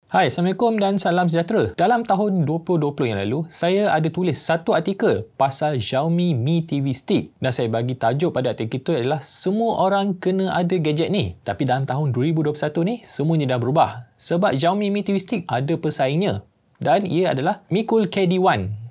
Hai, Assalamualaikum dan salam sejahtera. Dalam tahun 2020 yang lalu, saya ada tulis satu artikel pasal Xiaomi Mi TV Stick dan saya bagi tajuk pada artikel itu adalah semua orang kena ada gadget ni. Tapi dalam tahun 2021 ni, semuanya dah berubah sebab Xiaomi Mi TV Stick ada pesaingnya dan ia adalah Mi Cool KD1.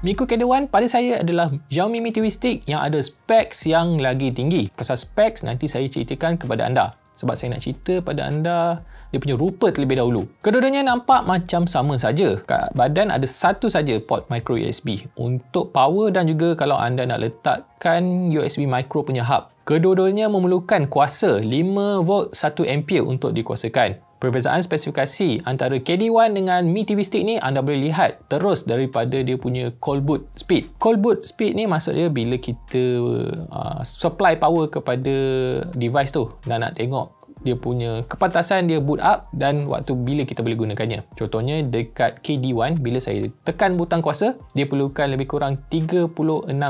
Mi Cool KD1 pada saya adalah Xiaomi Mi TV Stick yang ada specs yang lagi tinggi. Pasal specs nanti saya ceritakan kepada anda. Sebab saya nak cerita pada anda dia punya rupa terlebih dahulu. Kedua-duanya nampak macam sama saja. Kat badan ada satu saja port micro USB untuk power dan juga kalau anda nak letakkan USB micro punya hub. Kedua-duanya memerlukan kuasa 5V 1A untuk dikuasakan. Perbezaan spesifikasi antara KD1 dengan Mi TV Stick ni anda boleh lihat terus daripada dia punya cold boot speed. Cold boot speed ni maksud dia bila kita supply power kepada device tu dan nak tengok dia punya kepantasan dia boot up dan waktu bila kita boleh gunakannya. Contohnya dekat KD1 bila saya tekan butang kuasa dia perlukan lebih kurang 36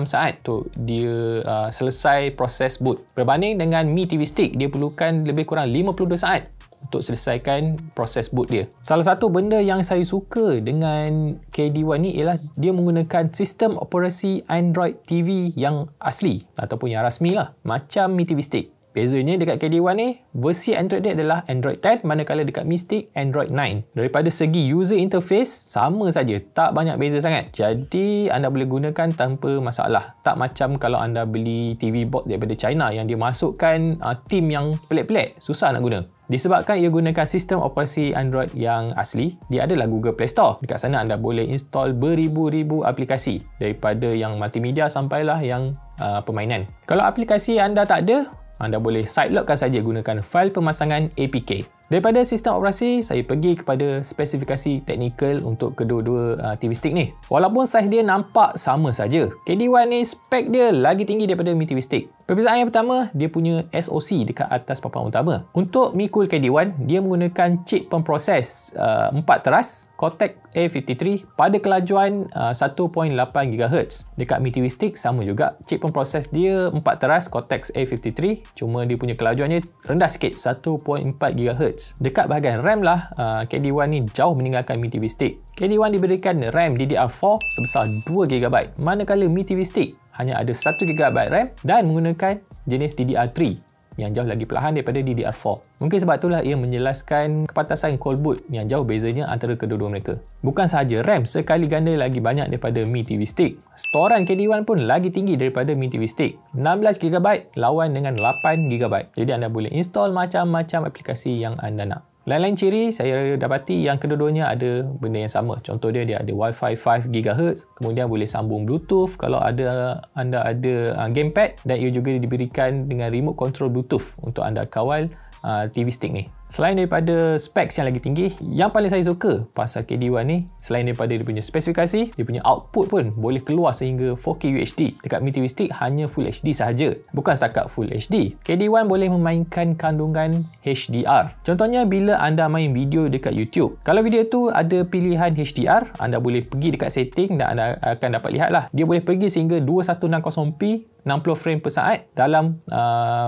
saat untuk dia selesai proses boot. Berbanding dengan Mi TV Stick dia perlukan lebih kurang 52 saat untuk selesaikan proses boot dia. Salah satu benda yang saya suka dengan KD1 ni ialah dia menggunakan sistem operasi Android TV yang asli ataupun yang rasmi lah, macam Mi TV Stick. Bezanya dekat KD1 ni, versi Android dia adalah Android 10 manakala dekat Mi Stick Android 9. Daripada segi user interface, sama saja, tak banyak beza sangat. Jadi anda boleh gunakan tanpa masalah. Tak macam kalau anda beli TV box daripada China yang dia masukkan theme yang pelik-pelik, susah nak guna. Disebabkan ia gunakan sistem operasi Android yang asli, dia adalah Google Play Store. Dekat sana anda boleh install beribu-ribu aplikasi daripada yang multimedia sampailah yang permainan. Kalau aplikasi anda tak ada, anda boleh sideloadkan saja gunakan fail pemasangan APK. Daripada sistem operasi, saya pergi kepada spesifikasi teknikal untuk kedua-dua TV Stick ni. Walaupun saiz dia nampak sama saja, KD1 ni spek dia lagi tinggi daripada Mi TV Stick. Perbezaan yang pertama, dia punya SoC dekat atas papan utama. Untuk Mi Cool KD1, dia menggunakan chip pemproses 4 teras Cortex A53 pada kelajuan 1.8 GHz. Dekat Mi TV Stick sama juga, chip pemproses dia 4 teras Cortex A53, cuma dia punya kelajuannya rendah sikit, 1.4 GHz. Dekat bahagian RAM lah, KD1 ni jauh meninggalkan Mi TV Stick. KD1 diberikan RAM DDR4 sebesar 2GB, manakala Mi TV Stick hanya ada 1GB RAM dan menggunakan jenis DDR3 yang jauh lagi perlahan daripada DDR4. Mungkin sebab itulah ia menjelaskan kepantasan cold boot yang jauh bezanya antara kedua-dua mereka. Bukan sahaja RAM sekali ganda lagi banyak daripada Mi TV Stick, storan KD1 pun lagi tinggi daripada Mi TV Stick, 16GB lawan dengan 8GB. Jadi anda boleh install macam-macam aplikasi yang anda nak. Lain-lain ciri saya dapati yang kedua-duanya ada benda yang sama. Contoh dia ada Wi-Fi 5 GHz, kemudian boleh sambung Bluetooth kalau anda ada gamepad, dan ia juga diberikan dengan remote control Bluetooth untuk anda kawal TV Stick ni. Selain daripada specs yang lagi tinggi, yang paling saya suka pasal KD1 ni, selain daripada dia punya spesifikasi, dia punya output pun boleh keluar sehingga 4K UHD. Dekat Mi TV Stick hanya Full HD sahaja. Bukan setakat Full HD. KD1 boleh memainkan kandungan HDR. Contohnya bila anda main video dekat YouTube. Kalau video tu ada pilihan HDR, anda boleh pergi dekat setting dan anda akan dapat lihat lah. Dia boleh pergi sehingga 2160p 60 frame per saat dalam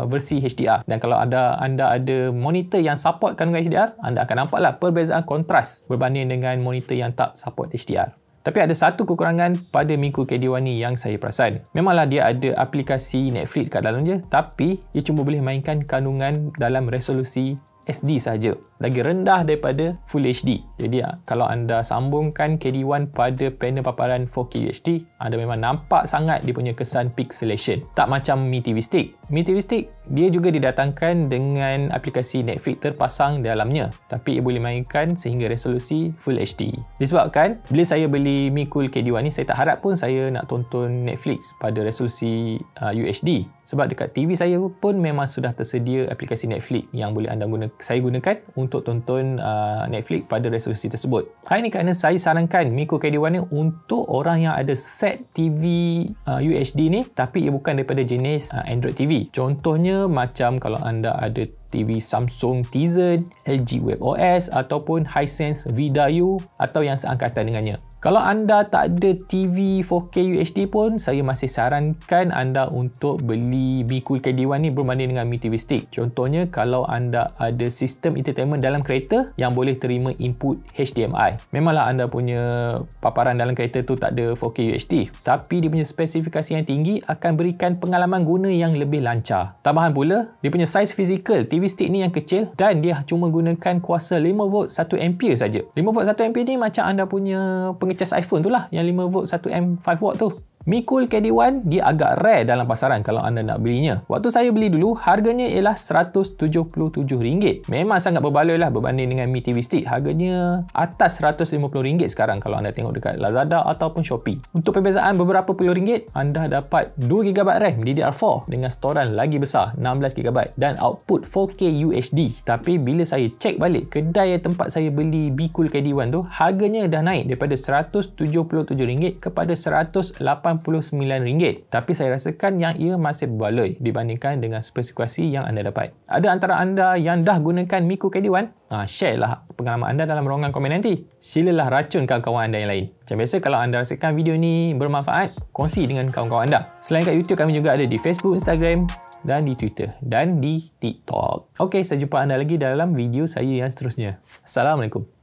versi HDR. Dan kalau anda ada monitor yang support kandungan HDR, anda akan nampaklah perbezaan kontras berbanding dengan monitor yang tak support HDR. Tapi ada satu kekurangan pada Mi Cool KD1 ni yang saya perasan. Memanglah dia ada aplikasi Netflix kat dalamnya, tapi dia cuma boleh mainkan kandungan dalam resolusi SD sahaja, lagi rendah daripada Full HD. Jadi kalau anda sambungkan KD1 pada panel paparan 4K UHD, anda memang nampak sangat dia punya kesan pixelation. Tak macam Mi TV Stick. Mi TV Stick dia juga didatangkan dengan aplikasi Netflix terpasang dalamnya, tapi ia boleh mainkan sehingga resolusi Full HD. Disebabkan bila saya beli Mi Cool KD1 ni, saya tak harap pun saya nak tonton Netflix pada resolusi UHD. Sebab dekat TV saya pun memang sudah tersedia aplikasi Netflix yang boleh saya gunakan untuk tonton Netflix pada resolusi tersebut. Hal ini kerana saya sarankan Mi Cool KD1 ni untuk orang yang ada set TV UHD ni, tapi ia bukan daripada jenis Android TV. Contohnya macam kalau anda ada TV Samsung Tizen, LG WebOS ataupun Hisense VIDAIO atau yang seangkatan dengannya. Kalau anda tak ada TV 4K UHD pun, saya masih sarankan anda untuk beli Mi Cool KD1 ni berbanding dengan Mi TV Stick. Contohnya, kalau anda ada sistem entertainment dalam kereta yang boleh terima input HDMI. Memanglah anda punya paparan dalam kereta tu tak ada 4K UHD, tapi dia punya spesifikasi yang tinggi akan berikan pengalaman guna yang lebih lancar. Tambahan pula, dia punya saiz fizikal TV Stick ni yang kecil dan dia cuma gunakan kuasa 5V 1A saja. 5V 1A ni macam anda punya pengecas iPhone tu lah, yang 5V 1A 5W tu. Mi Cool KD1 dia agak rare dalam pasaran kalau anda nak belinya. Waktu saya beli dulu, harganya ialah RM177. Memang sangat berbaloi lah berbanding dengan Mi TV Stick. Harganya atas RM150 sekarang kalau anda tengok dekat Lazada ataupun Shopee. Untuk perbezaan beberapa puluh ringgit, anda dapat 2GB RAM DDR4 dengan storan lagi besar 16GB dan output 4K UHD. Tapi bila saya cek balik kedai tempat saya beli Mi Cool KD1 tu, harganya dah naik daripada RM177 kepada RM189. Tapi saya rasakan yang ia masih berbaloi dibandingkan dengan spesifikasi yang anda dapat. Ada antara anda yang dah gunakan Mi Cool KD1? Share lah pengalaman anda dalam ruangan komen nanti. Silalah racun kawan-kawan anda yang lain. Macam biasa, kalau anda rasakan video ni bermanfaat, kongsi dengan kawan-kawan anda. Selain kat YouTube, kami juga ada di Facebook, Instagram dan di Twitter dan di TikTok. Okey, saya jumpa anda lagi dalam video saya yang seterusnya. Assalamualaikum.